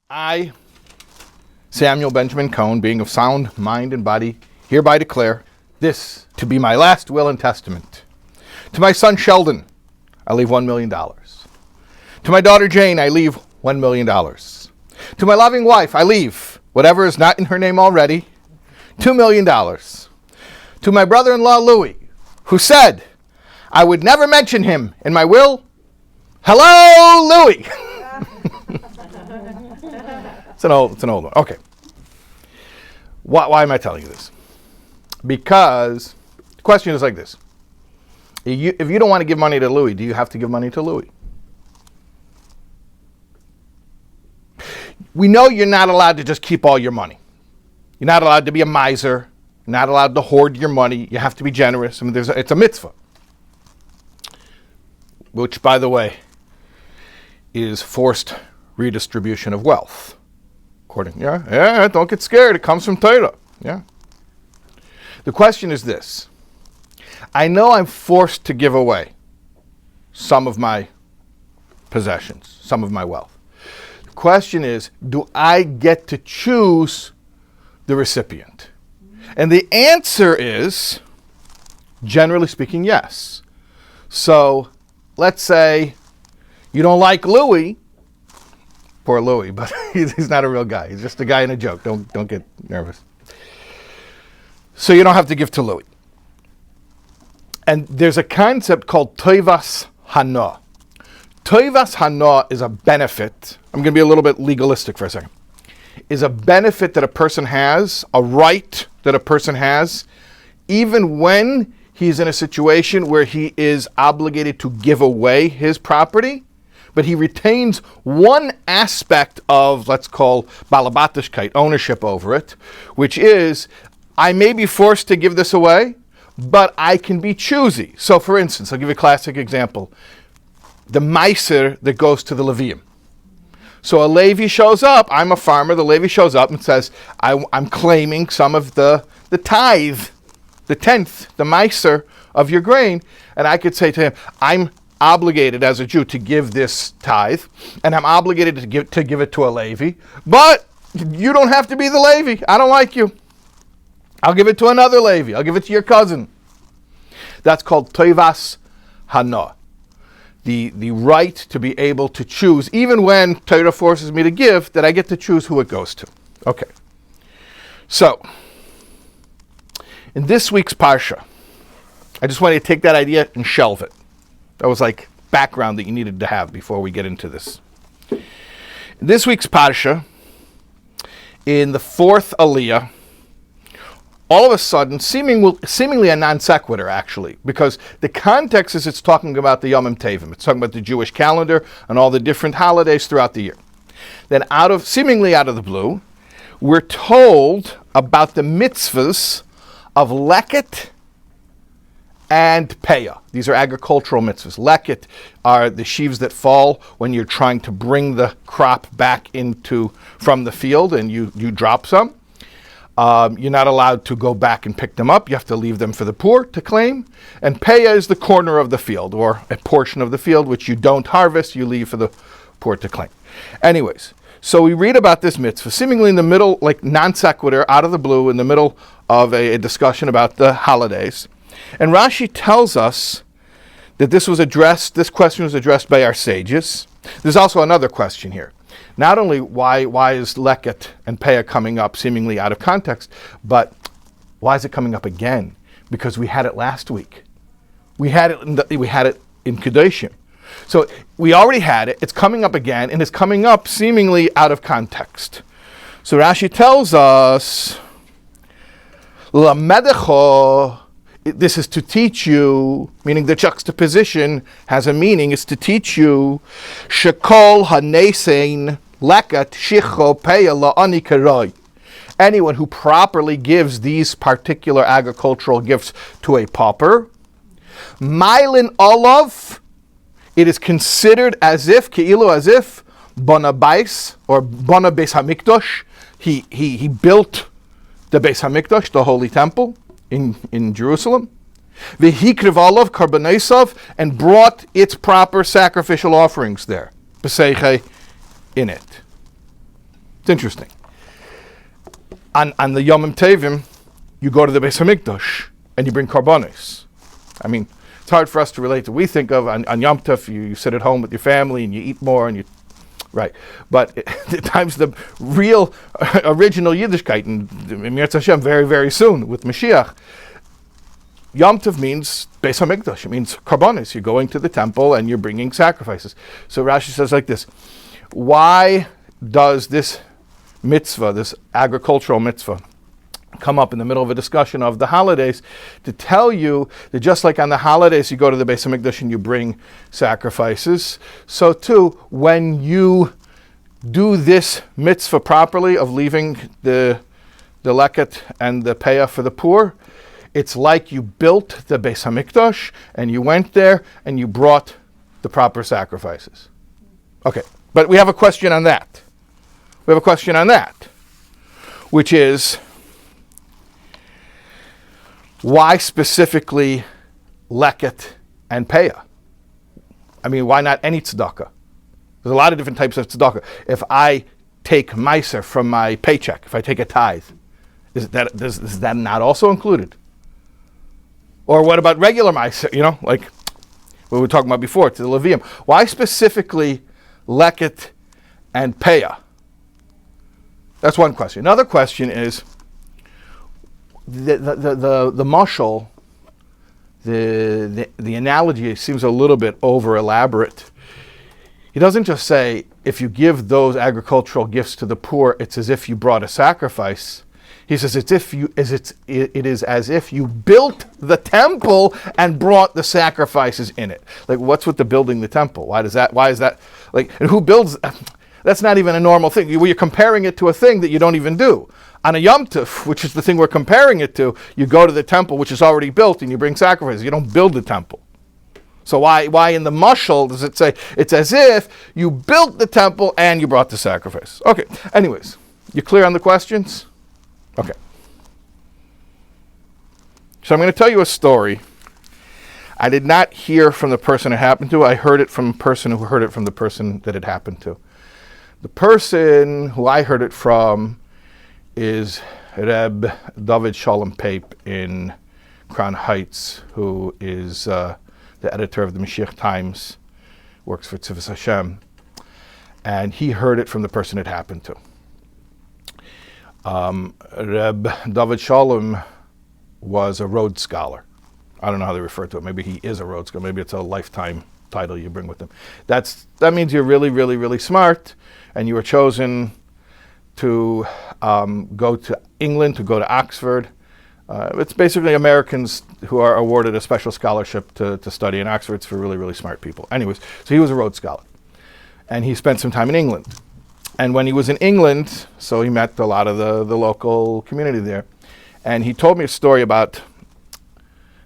I, Samuel Benjamin Cohn, being of sound mind and body, hereby declare this to be my last will and testament. To my son Sheldon, I leave $1 million. To my daughter Jane, I leave $1 million. To my loving wife, I leave whatever is not in her name already, $2 million. To my brother-in-law Louis, who said I would never mention him in my will, hello, Louis. It's an old one. Okay. Why am I telling you this? Because the question is like this. If you don't want to give money to Louis, do you have to give money to Louis? We know you're not allowed to just keep all your money. You're not allowed to be a miser. You're not allowed to hoard your money. You have to be generous. I mean, it's a mitzvah. Which, by the way, is forced redistribution of wealth. Don't get scared. It comes from Torah. Yeah. The question is this. I know I'm forced to give away some of my possessions, some of my wealth. The question is, do I get to choose the recipient? And the answer is, generally speaking, yes. So let's say you don't like Louis. Poor Louis, but he's not a real guy. He's just a guy in a joke. Don't get nervous. So you don't have to give to Louis. And there's a concept called Toivas Hana. Toivas Hana is a benefit. I'm going to be a little bit legalistic for a second. Is a benefit that a person has, a right that a person has, even when he's in a situation where he is obligated to give away his property, but he retains one aspect of, let's call balabatishkeit, ownership over it, which is, I may be forced to give this away, but I can be choosy. So for instance, I'll give you a classic example. The meiser that goes to the Levium. So a Levi shows up, I'm a farmer, the Levi shows up and says, I'm claiming some of the tithe, the tenth, the meiser of your grain, and I could say to him, I'm obligated as a Jew to give this tithe, and I'm obligated to give it to a Levi, but you don't have to be the Levi. I don't like you. I'll give it to another Levi. I'll give it to your cousin. That's called Toivas Hana. The right to be able to choose, even when Torah forces me to give, that I get to choose who it goes to. Okay. So, in this week's Parsha, I just wanted to take that idea and shelve it. That was like background that you needed to have before we get into this. In this week's Parsha, in the fourth Aliyah, all of a sudden, seemingly a non sequitur actually, because the context is it's talking about the Yomim Tevim. It's talking about the Jewish calendar and all the different holidays throughout the year. Then seemingly out of the blue, we're told about the mitzvahs of Leket and Peah. These are agricultural mitzvahs. Leket are the sheaves that fall when you're trying to bring the crop back from the field and you drop some. You're not allowed to go back and pick them up. You have to leave them for the poor to claim. And Peah is the corner of the field, or a portion of the field which you don't harvest, you leave for the poor to claim. Anyways, so we read about this mitzvah, seemingly in the middle, like non sequitur, out of the blue, in the middle of a discussion about the holidays. And Rashi tells us that this question was addressed by our sages. There's also another question here. Not only why is Leket and Peah coming up seemingly out of context, but why is it coming up again? Because we had it last week. We had it in Kedoshim. So we already had it. It's coming up again, and it's coming up seemingly out of context. So Rashi tells us, Lamedecho. This is to teach you, meaning the juxtaposition has a meaning, is to teach you, Shekol hanesein lekat shicho peya la'ani karoi. Anyone who properly gives these particular agricultural gifts to a pauper, Mailin olav, it is considered as if, Bona Bais, or Bona Beis HaMikdash, he built the Beis HaMikdash, the Holy Temple, in Jerusalem. V'hikriv olav karbanesav, and brought its proper sacrificial offerings there. B'seiche, in it. It's interesting. On the Yom Tevim, you go to the Beis Hamikdash and you bring korbanos. I mean, it's hard for us to relate to. We think of on Yom Tov, you sit at home with your family and you eat more and you, right. But at times the real original Yiddishkeit, and Mirz Hashem very, very soon with Mashiach, Yom Tov means Beis Hamikdash. It means korbanos. You're going to the temple and you're bringing sacrifices. So Rashi says like this: why does this mitzvah, this agricultural mitzvah, come up in the middle of a discussion of the holidays? To tell you that just like on the holidays you go to the Beis Hamikdash and you bring sacrifices, so too when you do this mitzvah properly of leaving the leket and the payah for the poor, it's like you built the Beis Hamikdash and you went there and you brought the proper sacrifices. Okay, but we have a question on that. Which is, why specifically leket and payah? I mean, why not any tzedakah? There's a lot of different types of tzedakah. If I take meiser from my paycheck, if I take a tithe, is that not also included? Or what about regular meiser, like what we were talking about before, to the Levium? Why specifically leket and payah? That's one question. Another question is the mashal, the analogy seems a little bit over elaborate. He doesn't just say if you give those agricultural gifts to the poor, it's as if you brought a sacrifice. He says it is as if you built the temple and brought the sacrifices in it. Like, what's with the building the temple? Why is that like, and who builds? That's not even a normal thing. You're comparing it to a thing that you don't even do. On a Yom Tov, which is the thing we're comparing it to, you go to the temple, which is already built, and you bring sacrifices. You don't build the temple. So why in the mashal does it say it's as if you built the temple and you brought the sacrifice? Okay, anyways, you clear on the questions? Okay. So I'm going to tell you a story. I did not hear from the person it happened to. I heard it from a person who heard it from the person that it happened to. The person who I heard it from is Reb David Shalom Pape in Crown Heights, who is the editor of the Mashiach Times, works for Tzivos Hashem, and he heard it from the person it happened to. Reb David Shalom was a Rhodes Scholar. I don't know how they refer to it. Maybe he is a Rhodes Scholar. Maybe it's a lifetime title you bring with them. That means you're really, really, really smart, and you were chosen to go to England, to go to Oxford. It's basically Americans who are awarded a special scholarship to study in Oxford. It's for really, really smart people. Anyways, so he was a Rhodes Scholar, and he spent some time in England. And when he was in England, so he met a lot of the local community there, and he told me a story about.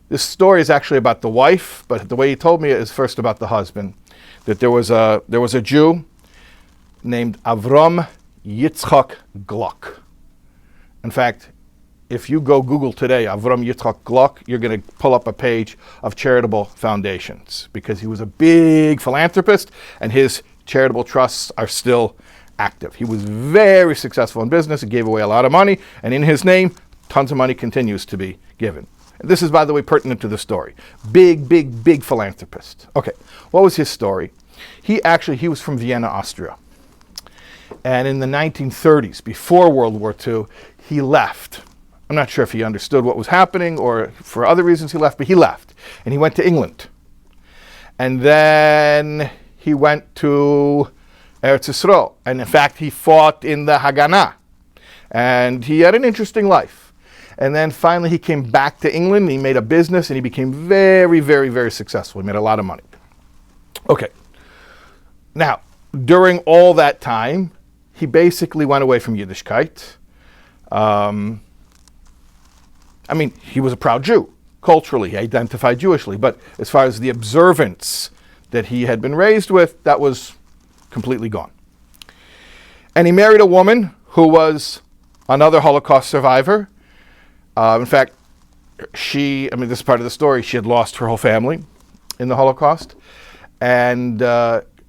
This story is actually about the wife, but the way he told me it is first about the husband. That there was a Jew named Avram Yitzchak Gluck. In fact, if you go Google today, Avram Yitzchak Gluck, you're going to pull up a page of charitable foundations, because he was a big philanthropist and his charitable trusts are still active. He was very successful in business. He gave away a lot of money, and in his name, tons of money continues to be given. This is, by the way, pertinent to the story. Big, big, big philanthropist. Okay, what was his story? He was from Vienna, Austria. And in the 1930s, before World War II, he left. I'm not sure if he understood what was happening or for other reasons he left, but he left. And he went to England. And then he went to Eretz Yisrael. And in fact, he fought in the Haganah. And he had an interesting life. And then finally he came back to England, he made a business, and he became very, very, very successful. He made a lot of money. Okay. Now, during all that time, he basically went away from Yiddishkeit. He was a proud Jew. Culturally, he identified Jewishly. But as far as the observance that he had been raised with, that was completely gone. And he married a woman who was another Holocaust survivor. In fact, this is part of the story, she had lost her whole family in the Holocaust. And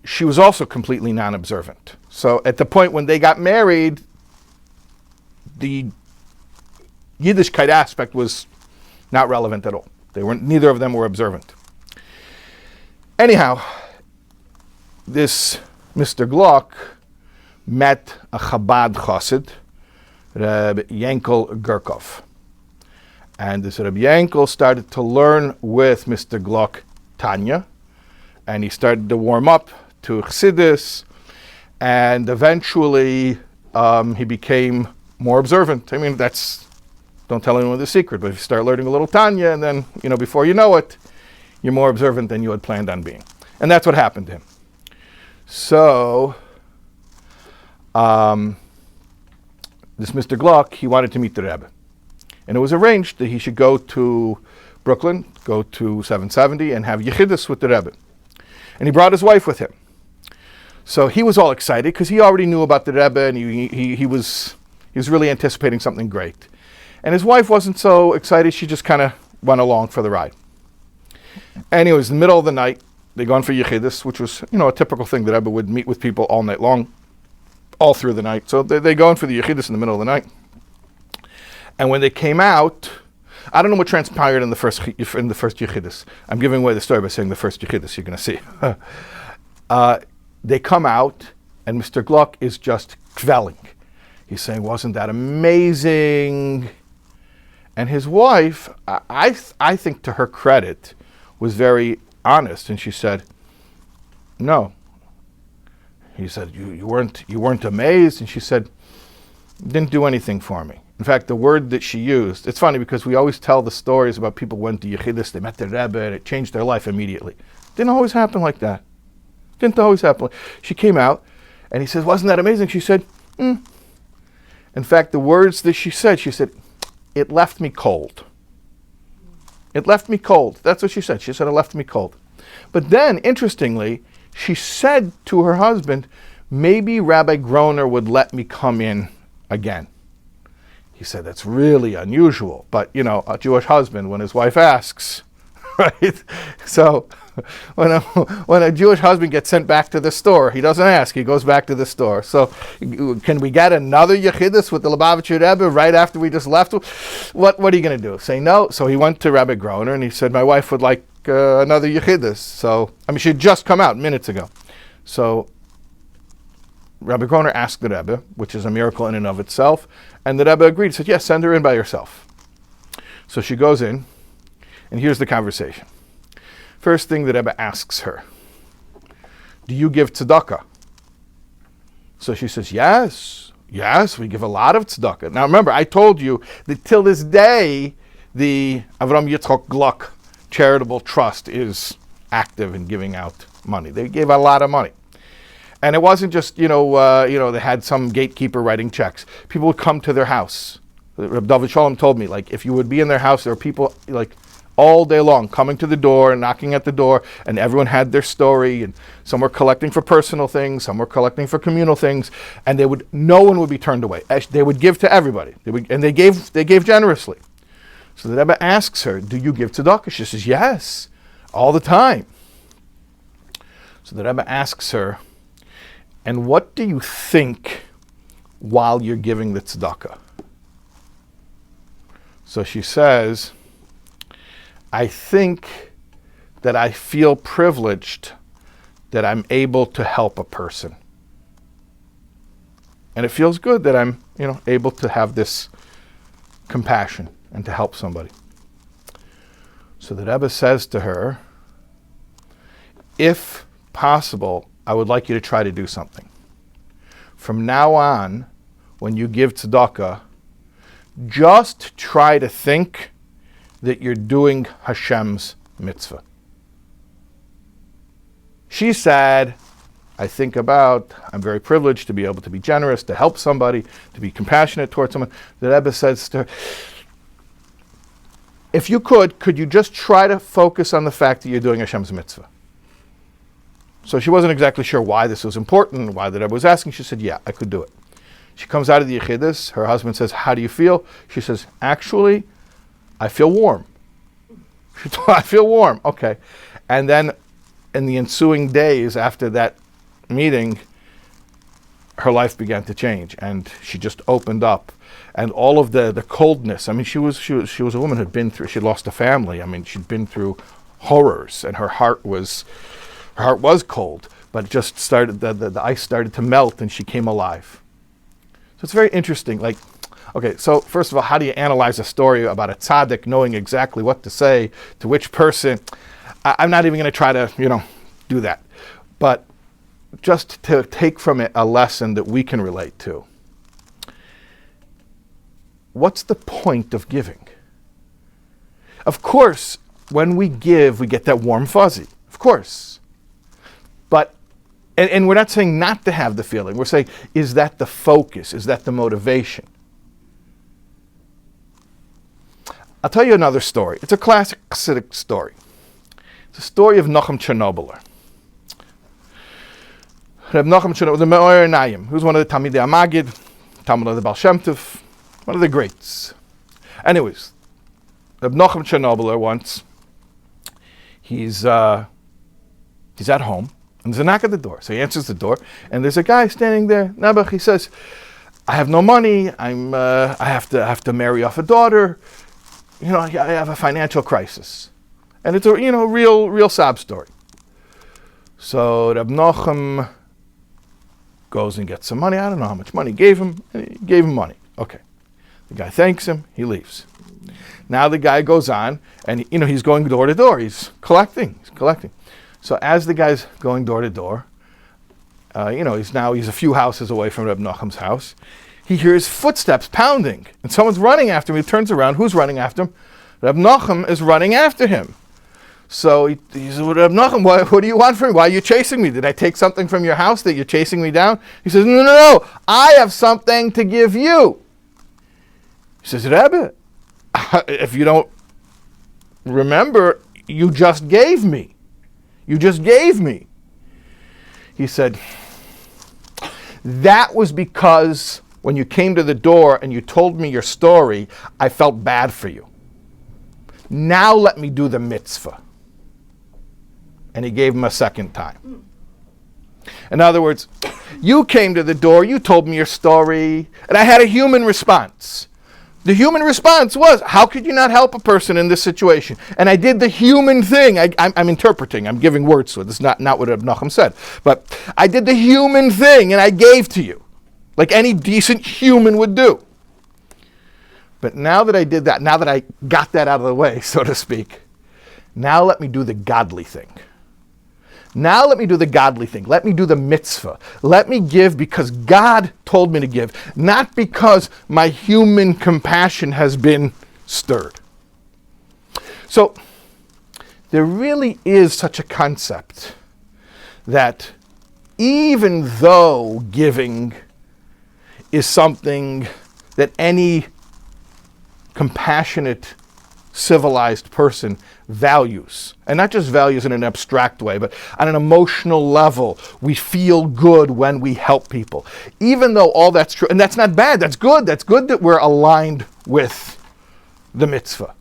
she was also completely non-observant. So at the point when they got married, the Yiddishkeit aspect was not relevant at all. Neither of them were observant. Anyhow, this Mr. Gluck met a Chabad Chassid, Reb Yankel Gurkov. And this Reb Yankel started to learn with Mr. Gluck Tanya, and he started to warm up to Chassidus, and eventually he became more observant. I mean, don't tell anyone the secret, but if you start learning a little Tanya, and then, before you know it, you're more observant than you had planned on being. And that's what happened to him. So, this Mr. Gluck, he wanted to meet the Rebbe. And it was arranged that he should go to Brooklyn, go to 770, and have Yechidus with the Rebbe. And he brought his wife with him. So he was all excited because he already knew about the Rebbe, and he was really anticipating something great. And his wife wasn't so excited. She just kind of went along for the ride. Anyways, in the middle of the night, they gone for Yechidus, which was, a typical thing. The Rebbe would meet with people all night long, all through the night. So they go in for the Yechidus in the middle of the night. And when they came out, I don't know what transpired in the first Yechidus. I'm giving away the story by saying the first Yechidus, you're going to see. They come out, and Mr. Gluck is just kvelling. He's saying, wasn't that amazing? And his wife, I think to her credit, was very honest, and she said, no. He said, you weren't amazed? And she said, didn't do anything for me. In fact, the word that she used, it's funny because we always tell the stories about people who went to Yechidus, they met their Rebbe, and it changed their life immediately. Didn't always happen like that. Didn't always happen. She came out, and he says, wasn't that amazing? She said, In fact, the words that she said, it left me cold. It left me cold. That's what she said. She said, it left me cold. But then, interestingly, she said to her husband, maybe Rabbi Groner would let me come in again. He said, that's really unusual. But, a Jewish husband, when his wife asks, right? So when a Jewish husband gets sent back to the store, he doesn't ask, he goes back to the store. So can we get another Yechidus with the Lubavitcher Rebbe right after we just left? What are you going to do? Say no? So he went to Rabbi Groner and he said, my wife would like another Yechidus. So, she had just come out minutes ago. So Rabbi Groner asked the Rebbe, which is a miracle in and of itself, and the Rebbe agreed. He said, yes, send her in by yourself. So she goes in, and here's the conversation. First thing the Rebbe asks her, do you give tzedakah? So she says, yes, we give a lot of tzedakah. Now remember, I told you that till this day, the Avram Yitzchok Gluck Charitable Trust is active in giving out money. They gave a lot of money. And it wasn't just, they had some gatekeeper writing checks. People would come to their house. Reb David Shalom told me, if you would be in their house, there were people, all day long, coming to the door and knocking at the door, and everyone had their story, and some were collecting for personal things, some were collecting for communal things, and no one would be turned away. They would give to everybody, and they gave generously. So the Rebbe asks her, do you give tzedakah? She says, yes, all the time. So the Rebbe asks her, and what do you think while you're giving the tzedakah? So she says, I think that I feel privileged that I'm able to help a person. And it feels good that I'm, able to have this compassion and to help somebody. So the Rebbe says to her, if possible, I would like you to try to do something. From now on, when you give tzedakah, just try to think that you're doing Hashem's mitzvah. She said, I'm very privileged to be able to be generous, to help somebody, to be compassionate towards someone. The Rebbe says to her, if you could you just try to focus on the fact that you're doing Hashem's mitzvah? So she wasn't exactly sure why this was important, why the Rebbe was asking. She said, yeah, I could do it. She comes out of the Yechidus. Her husband says, how do you feel? She says, actually, I feel warm. She told, I feel warm. Okay. And then in the ensuing days after that meeting, her life began to change, and she just opened up. And all of the coldness, I mean, she was a woman who had been through, she lost a family. I mean, she'd been through horrors, and her heart was cold, but it just started, the ice started to melt, and she came alive. So it's very interesting. Like, okay, so first of all, how do you analyze a story about a tzaddik knowing exactly what to say to which person? I'm not even going to try to, do that. But just to take from it a lesson that we can relate to. What's the point of giving? Of course, when we give, we get that warm fuzzy. Of course. But, and we're not saying not to have the feeling. We're saying, is that the focus? Is that the motivation? I'll tell you another story. It's a classic Hasidic story. It's a story of Nachum Chernobyler. Reb Nachum Chernobyler, the Me'or Einayim, who's one of the Talmidei HaMagid, Talmud of the Baal Shem Tov, one of the greats. Anyways, Reb Nachum Chernobyler once, he's at home, and there's a knock at the door. So he answers the door, and there's a guy standing there. Nebuch, he says, I have no money. I have to marry off a daughter. I have a financial crisis. And it's a real sob story. So Reb Nachum goes and gets some money. I don't know how much money he gave him. He gave him money. Okay. The guy thanks him. He leaves. Now the guy goes on, and he's going door to door. He's collecting. So as the guy's going door to door, he's a few houses away from Reb Nachum's house. He hears footsteps pounding, and someone's running after him. He turns around. Who's running after him? Reb Nachum is running after him. So he says, well, Reb Nachum, what do you want from me? Why are you chasing me? Did I take something from your house that you're chasing me down? He says, no, I have something to give you. He says, Rebbe, if you don't remember, you just gave me. He said, that was because when you came to the door and you told me your story, I felt bad for you. Now let me do the mitzvah. And he gave him a second time. In other words, you came to the door, you told me your story, and I had a human response. The human response was, how could you not help a person in this situation? And I did the human thing. I'm interpreting, I'm giving words to it. This is not what Reb Nachum said. But I did the human thing, and I gave to you, like any decent human would do. But now that I did that, now that I got that out of the way, so to speak, now let me do the godly thing. Let me do the mitzvah. Let me give because God told me to give, not because my human compassion has been stirred. So there really is such a concept that even though giving is something that any compassionate, civilized person values, and not just values in an abstract way, but on an emotional level, we feel good when we help people. Even though all that's true, and that's not bad, that's good that we're aligned with the mitzvah.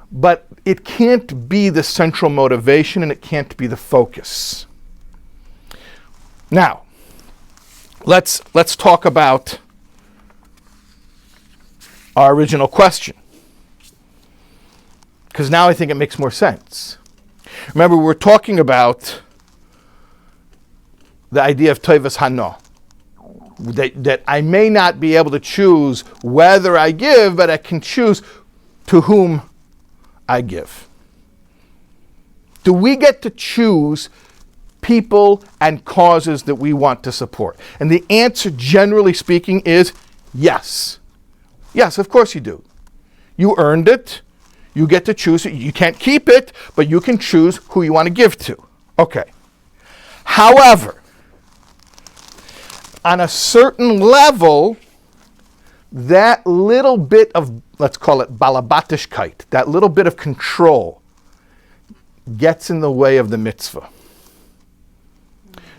But it can't be the central motivation, and it can't be the focus. Now, let's talk about our original question, because now I think it makes more sense. Remember, we're talking about the idea of Tovas Hana, that I may not be able to choose whether I give, but I can choose to whom I give. Do we get to choose people and causes that we want to support? And the answer, generally speaking, is yes. Yes, of course you do. You earned it. You get to choose it. You can't keep it, but you can choose who you want to give to. Okay. However, on a certain level, that little bit of, let's call it balabatishkeit, that little bit of control gets in the way of the mitzvah.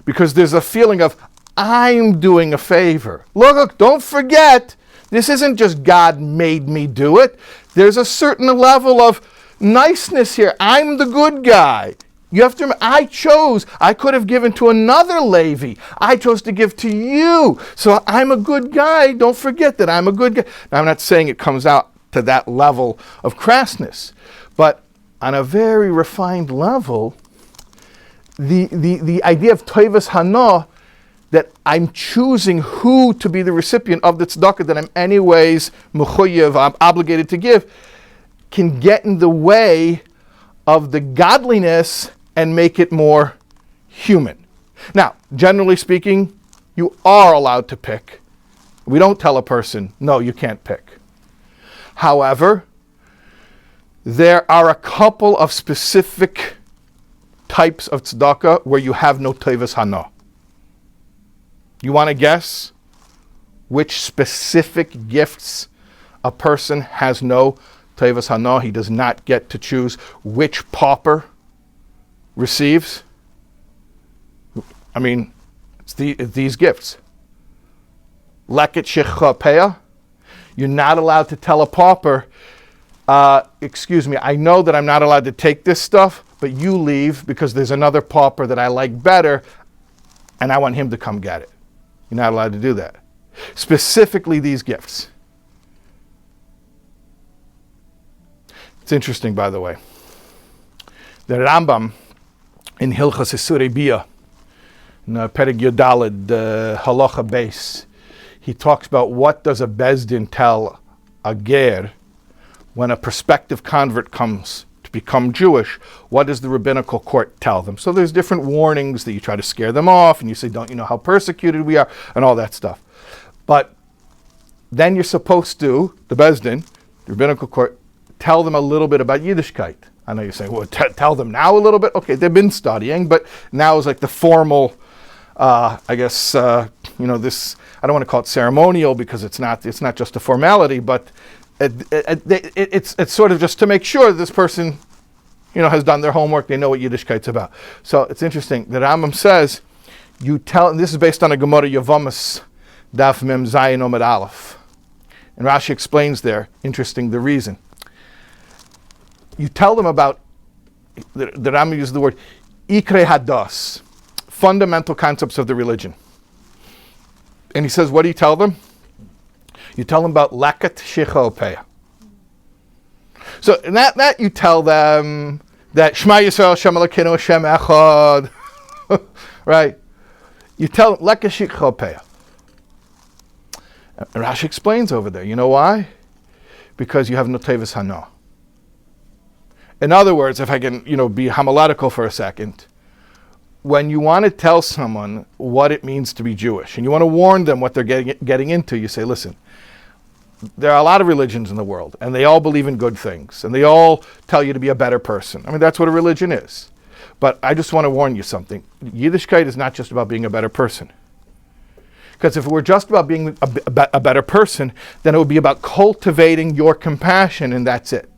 Because there's a feeling of, I'm doing a favor. Look, don't forget, this isn't just God made me do it. There's a certain level of niceness here. I'm the good guy. You have to remember, I could have given to another Levi. I chose to give to you. So I'm a good guy. Don't forget that I'm a good guy. Now, I'm not saying it comes out to that level of crassness, but on a very refined level, the idea of Toivas Hana, that I'm choosing who to be the recipient of the tzedakah that I'm anyways mechuyev, I'm obligated to give, can get in the way of the godliness and make it more human. Now, generally speaking, you are allowed to pick. We don't tell a person, no, you can't pick. However, there are a couple of specific types of tzedakah where you have no Toivas Hana. You want to guess which specific gifts a person has no Toivas Hana? He does not get to choose which pauper receives. I mean, it's these gifts. Leket Shechapea. You're not allowed to tell a pauper, excuse me, I know that I'm not allowed to take this stuff, but you leave because there's another pauper that I like better, and I want him to come get it. You're not allowed to do that. Specifically these gifts. It's interesting, by the way. The Rambam in Hilchos Isurei Bia, in Perek Yodaled, Halacha Beis, he talks about what does a Bezdin tell a ger when a prospective convert comes to become Jewish. What does the rabbinical court tell them? So there's different warnings that you try to scare them off, and you say, don't you know how persecuted we are, and all that stuff. But then you're supposed to, the Bezdin, the rabbinical court, tell them a little bit about Yiddishkeit. I know you're saying, well, tell them now a little bit. Okay, they've been studying, but now is like the formal, this, I don't want to call it ceremonial because it's not just a formality, but it's sort of just to make sure this person, has done their homework, they know what Yiddishkeit's about. So it's interesting. The Rambam says, and this is based on a Gemara Yavamas, Daf Mem Zayin Omid Aleph. And Rashi explains there, interesting, the reason. You tell them about, the Rambam uses the word, Ikre Hadas, fundamental concepts of the religion. And he says, what do you tell them? You tell them about Leket Shechapea. So in that you tell them that Shema Yisrael, Shem Elokeinu, Hashem Echad, right? You tell them Leket Shechapea. And Rashi explains over there, you know why? Because you have no Toivas Hana. In other words, if I can, be homiletical for a second, when you want to tell someone what it means to be Jewish, and you want to warn them what they're getting into, you say, listen, there are a lot of religions in the world, and they all believe in good things, and they all tell you to be a better person. I mean, that's what a religion is. But I just want to warn you something. Yiddishkeit is not just about being a better person. Because if it were just about being a better person, then it would be about cultivating your compassion, and that's it.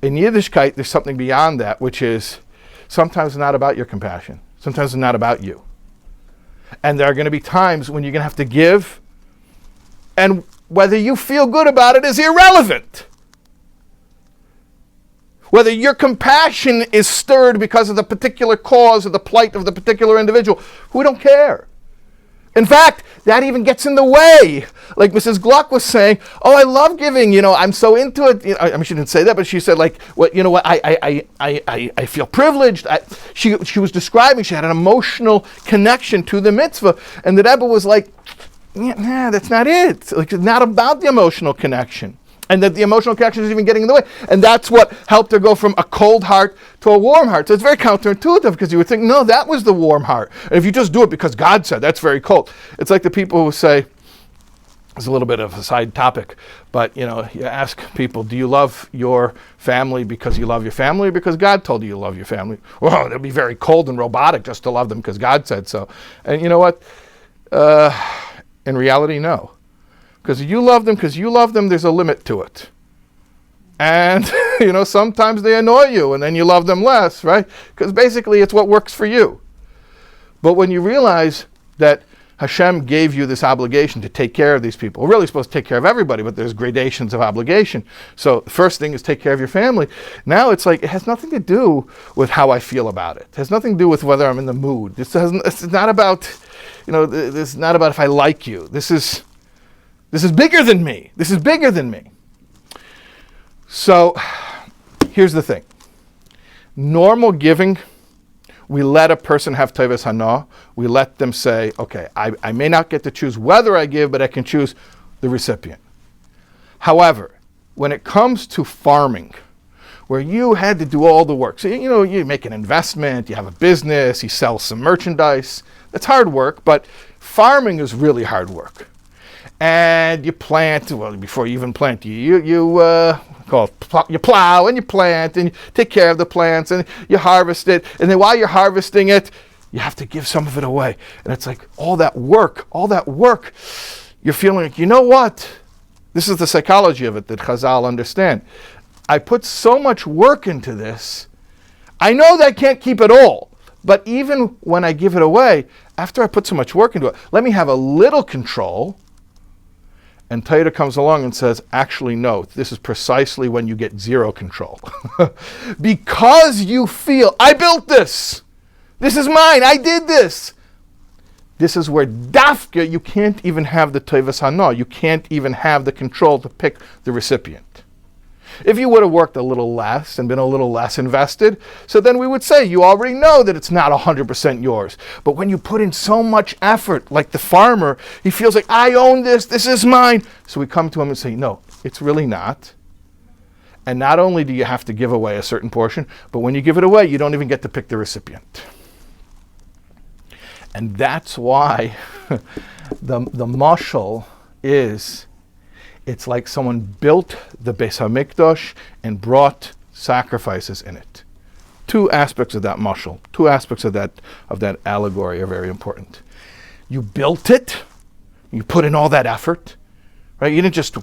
In Yiddishkeit, there's something beyond that, which is sometimes it's not about your compassion. Sometimes it's not about you. And there are going to be times when you're going to have to give, and whether you feel good about it is irrelevant. Whether your compassion is stirred because of the particular cause or the plight of the particular individual, we don't care. In fact, that even gets in the way. Like Mrs. Gluck was saying, I love giving, I'm so into it. I mean, she didn't say that, but she said, like, I feel privileged. She was describing, she had an emotional connection to the mitzvah. And the Rebbe was like, nah, that's not it. Like, it's not about the emotional connection. And that the emotional connection is even getting in the way. And that's what helped her go from a cold heart to a warm heart. So it's very counterintuitive because you would think, no, that was the warm heart. And if you just do it because God said, that's very cold. It's like the people who say, it's a little bit of a side topic, but you ask people, do you love your family because you love your family or because God told you love your family? Well, it'd be very cold and robotic just to love them because God said so. And you know what? In reality, no. Because you love them, there's a limit to it. And, sometimes they annoy you and then you love them less, right? Because basically it's what works for you. But when you realize that Hashem gave you this obligation to take care of these people. We're really supposed to take care of everybody, but there's gradations of obligation. So the first thing is take care of your family. Now it's like, it has nothing to do with how I feel about it. It has nothing to do with whether I'm in the mood. It's not about, this is not about if I like you. This is bigger than me. This is bigger than me. So here's the thing. Normal giving, we let a person have teves hana. We let them say, okay, I may not get to choose whether I give, but I can choose the recipient. However, when it comes to farming, where you had to do all the work, so you make an investment, you have a business, you sell some merchandise, that's hard work, but farming is really hard work. And you plant, well, before you even plant, you plow and you plant and you take care of the plants and you harvest it. And then while you're harvesting it, you have to give some of it away. And it's like all that work, you're feeling like, you know what? This is the psychology of it that Chazal understand. I put so much work into this. I know that I can't keep it all. But even when I give it away, after I put so much work into it, let me have a little control. And Torah comes along and says, actually, no, this is precisely when you get zero control. Because you feel, I built this. This is mine. I did this. This is where dafka, you can't even have the teves hana. You can't even have the control to pick the recipient. If you would have worked a little less and been a little less invested, so then we would say you already know that it's not 100% yours. But when you put in so much effort, like the farmer, he feels like, I own this is mine. So we come to him and say, no, it's really not. And not only do you have to give away a certain portion, but when you give it away, you don't even get to pick the recipient. And that's why the mashal is, it's like someone built the Beis HaMikdash and brought sacrifices in it. Two aspects of that mashal, two aspects of that allegory are very important. You built it, you put in all that effort, right? You didn't just,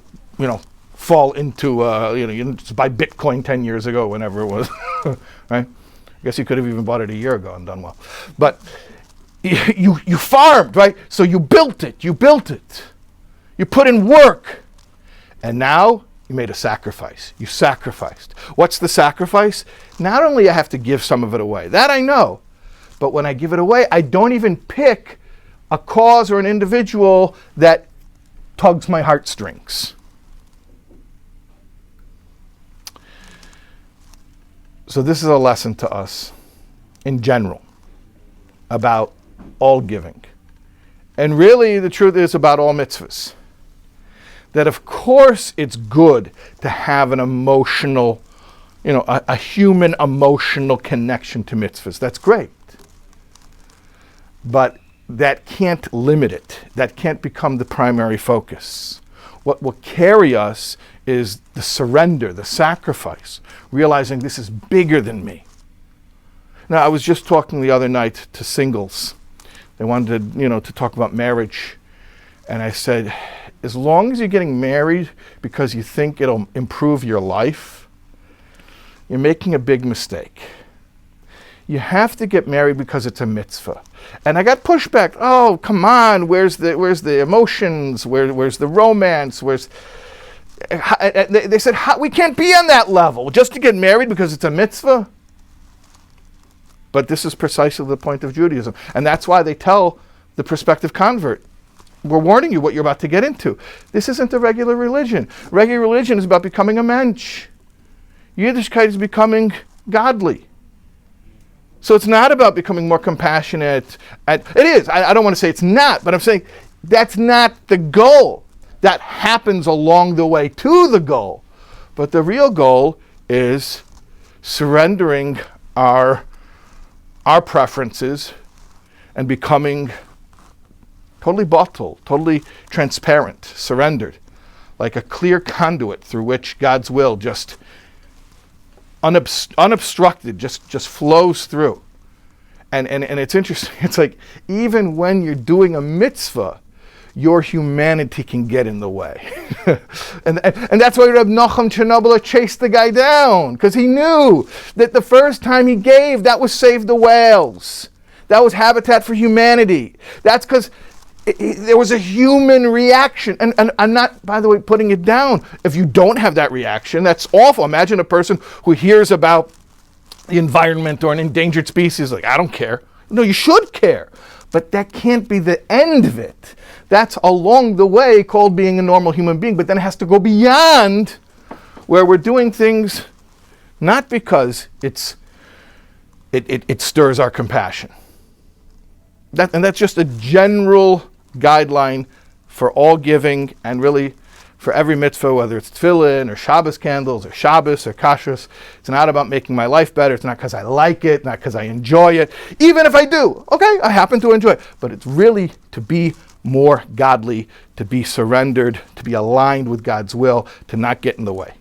fall into, you didn't just buy Bitcoin 10 years ago, whenever it was, right? I guess you could have even bought it a year ago and done well. But you farmed, right? So you built it. You put in work. And now you made a sacrifice. You sacrificed. What's the sacrifice? Not only I have to give some of it away, that I know, but when I give it away, I don't even pick a cause or an individual that tugs my heartstrings. So this is a lesson to us in general about all giving. And really the truth is about all mitzvahs. That of course it's good to have an emotional, a human emotional connection to mitzvahs. That's great. But that can't limit it. That can't become the primary focus. What will carry us is the surrender, the sacrifice, realizing this is bigger than me. Now, I was just talking the other night to singles. They wanted to talk about marriage. And I said, as long as you're getting married because you think it'll improve your life, you're making a big mistake. You have to get married because it's a mitzvah. And I got pushback. Oh, come on, where's the emotions? Where's the romance? They said, we can't be on that level just to get married because it's a mitzvah. But this is precisely the point of Judaism. And that's why they tell the prospective convert, we're warning you what you're about to get into. This isn't a regular religion. Regular religion is about becoming a mensch. Yiddishkeit is becoming godly. So it's not about becoming more compassionate. It is. I don't want to say it's not, but I'm saying that's not the goal. That happens along the way to the goal. But the real goal is surrendering our preferences and becoming totally bottled, totally transparent, surrendered, like a clear conduit through which God's will just unobstructed just flows through. And it's interesting. It's like even when you're doing a mitzvah, your humanity can get in the way. and that's why Reb Nachum Chernobyl chased the guy down, because he knew that the first time he gave, that was Save the Whales. That was Habitat for Humanity. That's because there was a human reaction. And I'm not, by the way, putting it down. If you don't have that reaction, that's awful. Imagine a person who hears about the environment or an endangered species, like, I don't care. No, you should care. But that can't be the end of it. That's along the way called being a normal human being, but then it has to go beyond where we're doing things not because it stirs our compassion. And that's just a general guideline for all giving and really for every mitzvah, whether it's tefillin or Shabbos candles or Shabbos or kashrus. It's not about making my life better. It's not because I like it, not because I enjoy it. Even if I do, okay, I happen to enjoy it. But it's really to be more godly, to be surrendered, to be aligned with God's will, to not get in the way.